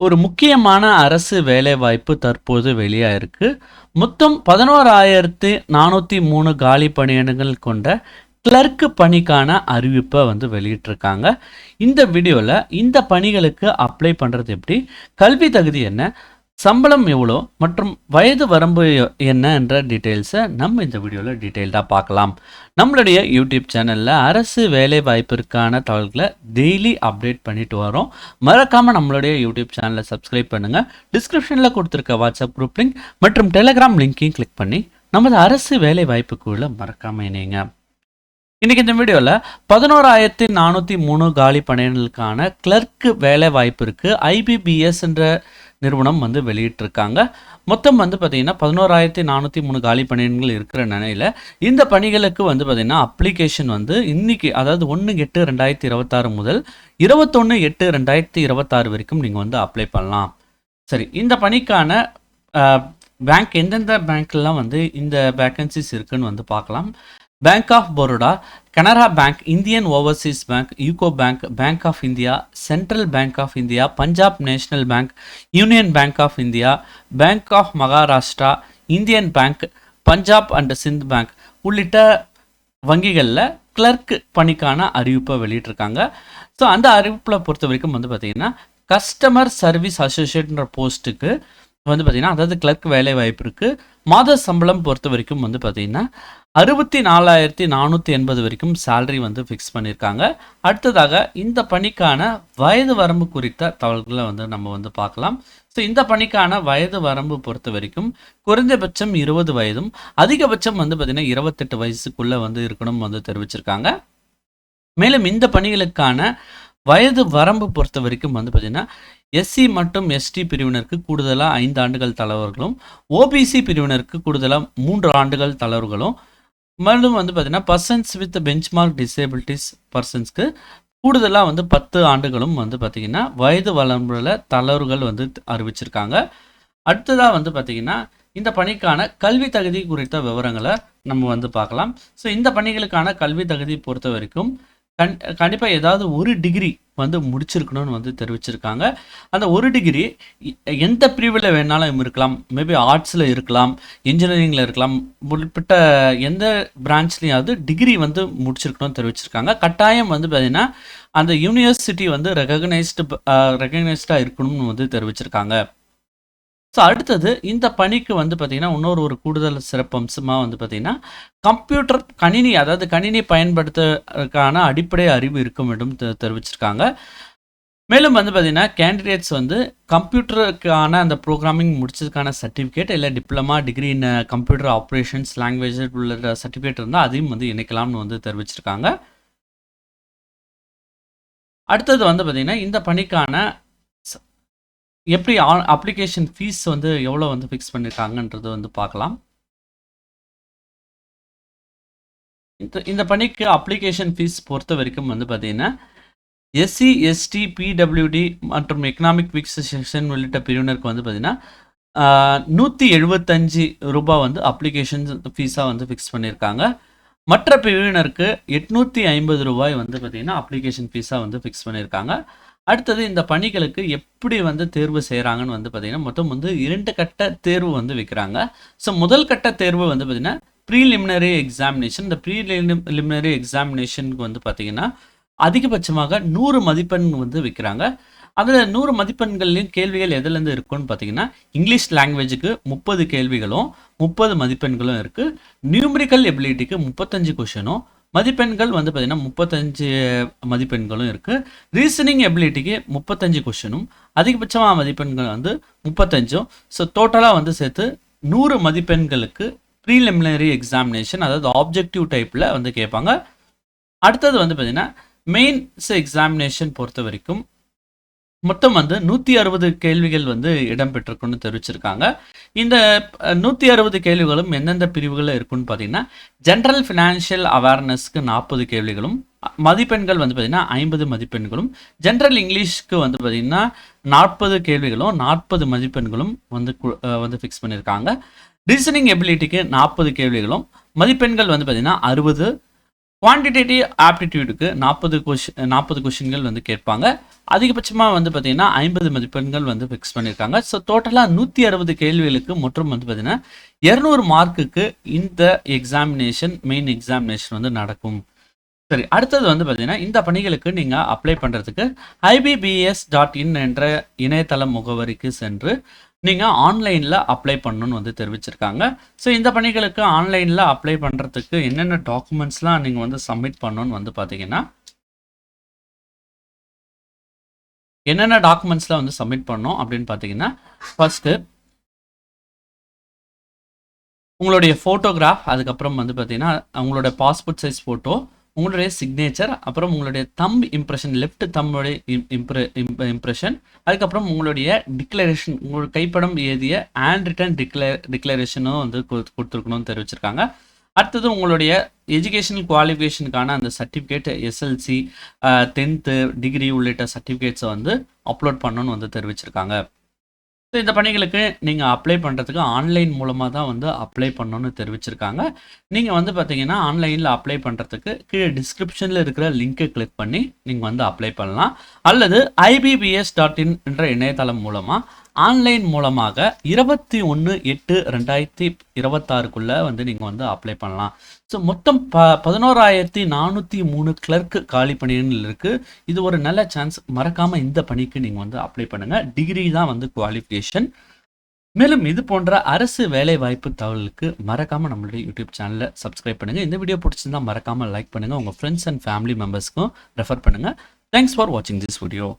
ஒரு முக்கியமான அரசு வேலைவாய்ப்பு தற்போது வெளியாயிருக்கு. மொத்தம் 11,403 காலி பணியிடங்கள் கொண்ட கிளர்க் பணிக்கான அறிவிப்பை வெளியிட்டிருக்காங்க. இந்த வீடியோவில் இந்த பணிகளுக்கு அப்ளை பண்ணுறது எப்படி, கல்வி தகுதி என்ன, சம்பளம் எவ்வளோ மற்றும் வயது வரம்பு என்ன என்ற டீட்டெயில்ஸை நம்ம இந்த வீடியோவில் டீட்டெயில்டாக பார்க்கலாம். நம்மளுடைய யூடியூப் சேனலில் அரசு வேலை வாய்ப்பிற்கான தகவல்களை டெய்லி அப்டேட் பண்ணிட்டு வரோம். மறக்காமல் நம்மளுடைய யூடியூப் சேனலை சப்ஸ்கிரைப் பண்ணுங்கள். டிஸ்கிரிப்ஷனில் கொடுத்துருக்க வாட்ஸ்அப் குரூப் லிங்க் மற்றும் டெலகிராம் லிங்க்கையும் கிளிக் பண்ணி நமது அரசு வேலை வாய்ப்புக்குள்ள மறக்காமல் இணைங்க. இன்றைக்கி இந்த வீடியோவில் 11,403 காலி பணியிடங்களுக்கான கிளர்க் வேலை வாய்ப்பிற்கு ஐபிபிஎஸ் என்ற நிறுவனம் வெளியிட்டிருக்காங்க. மொத்தம் பார்த்தீங்கன்னா 11,403 காலி பணியிடங்கள் இருக்கிற நிலையில் இந்த பணிகளுக்கு பார்த்தீங்கன்னா அப்ளிகேஷன் இன்னைக்கு, அதாவது 1/8/2026 முதல் 21/8/2026 வரைக்கும் நீங்கள் அப்ளை பண்ணலாம். சரி, இந்த பணிக்கான பேங்க் எந்தெந்த பேங்க்லாம் இந்த வேக்கன்சிஸ் இருக்குன்னு பார்க்கலாம். Bank of Baroda, Canara bank, Indian overseas bank, UCO bank, bank of India, central bank of India, Punjab national bank, union bank of India, bank of Maharashtra, Indian bank, Punjab and Sind bank உள்ளிட்ட வங்கிகளில் கிளர்க் பணிக்கான அறிவிப்பை வெளியிட்டிருக்காங்க. ஸோ அந்த அறிவிப்பில் பொறுத்த வரைக்கும் பார்த்தீங்கன்னா கஸ்டமர் சர்வீஸ் அசோசியேட்ன்ற போஸ்ட்டுக்கு பார்த்தீங்கன்னா, அதாவது கிளர்க் வேலை வாய்ப்பிற்கு மாத சம்பளம் பொறுத்த வரைக்கும் பார்த்தீங்கன்னா 64,480 வரைக்கும் சேலரி ஃபிக்ஸ் பண்ணியிருக்காங்க. அடுத்ததாக இந்த பணிக்கான வயது வரம்பு குறித்த தகவல்களை நம்ம பார்க்கலாம். ஸோ இந்த பணிக்கான வயது வரம்பு பொறுத்த வரைக்கும் குறைந்தபட்சம் 20 வயதும் அதிகபட்சம் பார்த்தீங்கன்னா 28 வயசுக்குள்ளே இருக்கணும் தெரிவிச்சிருக்காங்க. மேலும் இந்த பணிகளுக்கான வயது வரம்பு பொறுத்த வரைக்கும் பார்த்தீங்கன்னா எஸ்சி மற்றும் எஸ்டி பிரிவினருக்கு கூடுதலாக 5 ஆண்டுகள் தளர்வுகளும், ஓபிசி பிரிவினருக்கு கூடுதலாக 3 ஆண்டுகள் தளர்வுகளும், மேலும் பார்த்தீங்கன்னா பர்சன்ஸ் வித் பெஞ்ச்மார்க் டிசேபிலிட்டிஸ் பர்சன்ஸ்க்கு கூடுதலாக 10 ஆண்டுகளும் பார்த்தீங்கன்னா வயது வரம்புல தளர்வுகள் அறிவிச்சிருக்காங்க. அடுத்ததாக பார்த்தீங்கன்னா இந்த பணிக்கான கல்வி தகுதி குறித்த விவரங்களை நம்ம பார்க்கலாம். ஸோ இந்த பணிகளுக்கான கல்வி தகுதி பொறுத்த வரைக்கும் கண்டிப்பாக ஏதாவது ஒரு டிகிரி முடிச்சிருக்கணும்னு தெரிவிச்சிருக்காங்க. அந்த ஒரு டிகிரி எந்த பிரிவில் வேணாலும் இருக்கலாம். மேபி ஆர்ட்ஸில் இருக்கலாம், இன்ஜினியரிங்கில் இருக்கலாம், குறிப்பிட்ட எந்த பிரான்ச்லேயாவது டிகிரி முடிச்சிருக்கணும்னு தெரிவிச்சிருக்காங்க. கட்டாயம் பார்த்தீங்கன்னா அந்த யூனிவர்சிட்டி ரெகக்னைஸ்டாக இருக்கணும்னு தெரிவிச்சிருக்காங்க. ஸோ அடுத்தது இந்த பணிக்கு பார்த்தீங்கன்னா இன்னொரு கூடுதல் சிறப்பம்சமாக பார்த்தீங்கன்னா கம்ப்யூட்டர் கணினி, அதாவது கணினி பயன்படுத்துறதுக்கான அடிப்படை அறிவு இருக்கும் என்றும் தெரிவிச்சிருக்காங்க. மேலும் பார்த்தீங்கன்னா கேண்டிடேட்ஸ் கம்ப்யூட்டருக்கான அந்த ப்ரோக்ராமிங் முடிச்சதுக்கான சர்டிஃபிகேட் இல்லை diploma, degree in computer operations language உள்ள சர்டிஃபிகேட் இருந்தால் அதையும் இணைக்கலாம்னு தெரிவிச்சிருக்காங்க. அடுத்தது பார்த்தீங்கன்னா இந்த பணிக்கான எப்படி அப்ளிகேஷன் ஃபீஸ் எவ்வளோ ஃபிக்ஸ் பண்ணியிருக்காங்கன்றது பார்க்கலாம். இந்த பணிக்கு அப்ளிகேஷன் ஃபீஸ் பொறுத்த வரைக்கும் பார்த்தீங்கன்னா எஸ்சி, எஸ்டி, பிடபிள்யூடி மற்றும் எக்கனாமிக் வீக் செக்ஷன் உள்ளிட்ட பிரிவினருக்கு பார்த்தீங்கன்னா 175 ரூபாய் அப்ளிகேஷன் ஃபீஸாக ஃபிக்ஸ் பண்ணியிருக்காங்க. மற்ற பிரிவினருக்கு 850 ரூபாய் பார்த்தீங்கன்னா அப்ளிகேஷன் ஃபீஸாக ஃபிக்ஸ் பண்ணியிருக்காங்க. அடுத்தது இந்த பணிகளுக்கு எப்படி தேர்வு செய்கிறாங்கன்னு பார்த்தீங்கன்னா மொத்தம் 2 கட்ட தேர்வு வைக்கிறாங்க. ஸோ முதல் கட்ட தேர்வு பார்த்தீங்கன்னா ப்ரீலிமினரி எக்ஸாமினேஷன். இந்த ப்ரீலிமினரி எக்ஸாமினேஷனுக்கு பார்த்தீங்கன்னா அதிகபட்சமாக 100 மதிப்பெண் வைக்கிறாங்க. அதில் 100 மதிப்பெண்கள்லையும் கேள்விகள் எதுலேருந்து இருக்குன்னு பார்த்தீங்கன்னா இங்கிலீஷ் லாங்குவேஜுக்கு 30 கேள்விகளும் 30 மதிப்பெண்களும் இருக்குது. நியூமரிக்கல் எபிலிட்டிக்கு 35 கொஷனும் மதிப்பெண்கள் பார்த்தீங்கன்னா 35 மதிப்பெண்களும் இருக்குது. ரீசனிங் எபிலிட்டிக்கு 35 கொஷனும் அதிகபட்சமாக மதிப்பெண்கள் 35. ஸோ டோட்டலாக சேர்த்து 100 மதிப்பெண்களுக்கு ப்ரீலிமினரி எக்ஸாமினேஷன், அதாவது ஆப்ஜெக்டிவ் டைப்பில் கேட்பாங்க. அடுத்தது பார்த்தீங்கன்னா மெயின்ஸ் எக்ஸாமினேஷன் பொறுத்த வரைக்கும் மொத்தம் 160 கேள்விகள் இடம்பெற்றிருக்குன்னு தெரிவிச்சிருக்காங்க. இந்த 160 கேள்விகளும் எந்தெந்த பிரிவுகளில் இருக்குன்னு பார்த்தீங்கன்னா ஜென்ரல் ஃபினான்ஷியல் அவேர்னஸ்க்கு 40 கேள்விகளும், மதிப்பெண்கள் பார்த்தீங்கன்னா 50 மதிப்பெண்களும், ஜென்ரல் இங்கிலீஷ்க்கு பார்த்தீங்கன்னா 40 கேள்விகளும் 40 மதிப்பெண்களும் ஃபிக்ஸ் பண்ணியிருக்காங்க. ரீசனிங் எபிலிட்டிக்கு 40 கேள்விகளும், மதிப்பெண்கள் பார்த்தீங்கன்னா 60, குவான்டிடேட்டிவ் ஆப்டிடியூடுக்கு 40 கொஷின்கள் வந்து கேட்பாங்க. அதிகபட்சமாக வந்து பார்த்தீங்கன்னா 50 மதிப்பெண்கள் வந்து ஃபிக்ஸ் பண்ணியிருக்காங்க. ஸோ டோட்டலாக 160 கேள்விகளுக்கு மற்றும் வந்து பார்த்தீங்கன்னா 200 மார்க்குக்கு இந்த எக்ஸாமினேஷன் மெயின் எக்ஸாமினேஷன் வந்து நடக்கும். சரி, அடுத்தது வந்து பார்த்தீங்கன்னா இந்த பணிகளுக்கு நீங்கள் அப்ளை பண்ணுறதுக்கு IBBS.in என்ற இணையதள முகவரிக்கு சென்று நீங்கள் ஆன்லைனில் அப்ளை பண்ணணும்னு வந்து தெரிவிச்சிருக்காங்க. ஸோ இந்த பணிகளுக்கு ஆன்லைனில் அப்ளை பண்ணுறதுக்கு என்னென்ன டாக்குமெண்ட்ஸ்லாம் நீங்கள் வந்து சப்மிட் பண்ணணும்னு வந்து பார்த்தீங்கன்னா என்னென்ன டாக்குமெண்ட்ஸ்லாம் வந்து சப்மிட் பண்ணணும் அப்படின்னு பார்த்தீங்கன்னா ஃபர்ஸ்ட்டு உங்களுடைய ஃபோட்டோகிராஃப், அதுக்கப்புறம் வந்து பார்த்தீங்கன்னா உங்களோட பாஸ்போர்ட் சைஸ் ஃபோட்டோ, உங்களுடைய சிக்னேச்சர், அப்புறம் உங்களுடைய தம்ப் இம்ப்ரெஷன், லெஃப்ட் தம்முடைய இம்ப்ரெஷன், அதுக்கப்புறம் உங்களுடைய டிக்ளரேஷன், உங்களோட கைப்படம் எழுதிய ஹேண்ட் ரிட்டன் டிக்ளரேஷனும் வந்து கொடுத்துருக்கணும்னு தெரிவிச்சிருக்காங்க. அடுத்தது உங்களுடைய எஜுகேஷனல் குவாலிஃபிகேஷனுக்கான அந்த சர்டிஃபிகேட், SLC, 10th டிகிரி உள்ளிட்ட சர்டிஃபிகேட்ஸை வந்து அப்லோட் பண்ணணும்னு வந்து தெரிவிச்சிருக்காங்க. ஸோ இந்த பணிகளுக்கு நீங்கள் அப்ளை பண்ணுறதுக்கு ஆன்லைன் மூலமாக தான் வந்து அப்ளை பண்ணணும்னு தெரிவிச்சிருக்காங்க. நீங்கள் வந்து பார்த்தீங்கன்னா ஆன்லைனில் அப்ளை பண்ணுறதுக்கு கீழே டிஸ்கிரிப்ஷனில் இருக்கிற லிங்க்கை கிளிக் பண்ணி நீங்கள் வந்து அப்ளை பண்ணலாம். அல்லது IBBS.in என்ற இணையதளம் மூலமாக ஆன்லைன் மூலமாக 21/8/2026 வந்து நீங்கள் வந்து அப்ளை பண்ணலாம். ஸோ மொத்தம் 11,403 கிளர்க் காலி பணிகள் இருக்குது. இது ஒரு நல்ல சான்ஸ். மறக்காமல் இந்த பணிக்கு நீங்கள் வந்து அப்ளை பண்ணுங்கள். டிகிரி தான் வந்து குவாலிஃபிகேஷன். மேலும் இது போன்ற அரசு வேலை வாய்ப்பு தகவலுக்கு மறக்காமல் நம்மளுடைய யூடியூப் சேனலை சப்ஸ்கிரைப் பண்ணுங்கள். இந்த வீடியோ பிடிச்சிருந்தா மறக்காமல் லைக் பண்ணுங்கள். உங்கள் ஃப்ரெண்ட்ஸ் அண்ட் ஃபேமிலி மெம்பர்ஸ்க்கும் ரெஃபர் பண்ணுங்கள். தேங்க்ஸ் ஃபார் வாட்சிங் திஸ் வீடியோ.